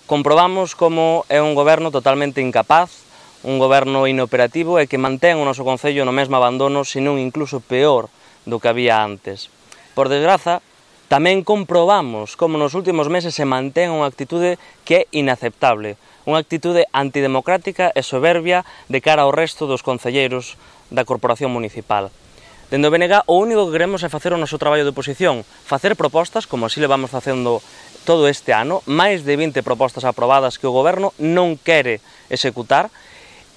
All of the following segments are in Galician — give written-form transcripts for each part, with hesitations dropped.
comprobamos como é un goberno totalmente incapaz, un goberno inoperativo e que mantén o noso concello no mesmo abandono, senón incluso peor do que había antes. Por desgraza, tamén comprobamos como nos últimos meses se mantén unha actitude que é inaceptable, unha actitude antidemocrática e soberbia de cara ao resto dos concelleiros da Corporación Municipal. Dende o BNG, o único que queremos é facer o noso traballo de oposición, facer propostas, como así le vamos facendo todo este ano, máis de 20 propostas aprobadas que o goberno non quere executar,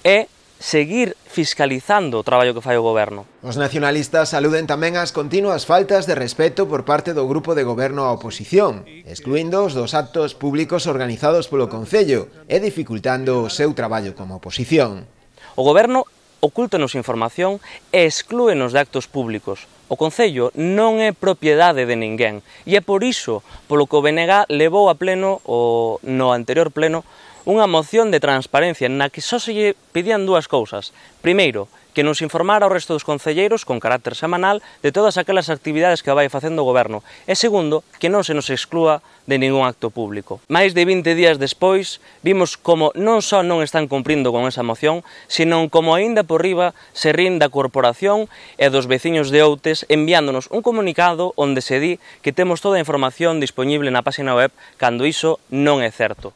e seguir fiscalizando o traballo que fai o goberno. Os nacionalistas aluden tamén ás continuas faltas de respeto por parte do grupo de goberno á oposición, excluíndoos dos actos públicos organizados polo Concello e dificultando o seu traballo como oposición. O goberno ocúltanos información e exclúenos de actos públicos. O Concello non é propiedade de ninguén e é por iso polo que o BNG levou a pleno, no anterior pleno, unha moción de transparencia na que só se lle pedían dúas cousas. Primeiro, que nos informara ao resto dos concelleiros con carácter semanal de todas aquelas actividades que vai facendo o goberno. E segundo, que non se nos exclúa de ningún acto público. Máis de 20 días despois, vimos como non só non están cumprindo con esa moción, senón como aínda por riba se rin da corporación e dos veciños de Outes enviándonos un comunicado onde se di que temos toda a información disponible na página web cando iso non é certo.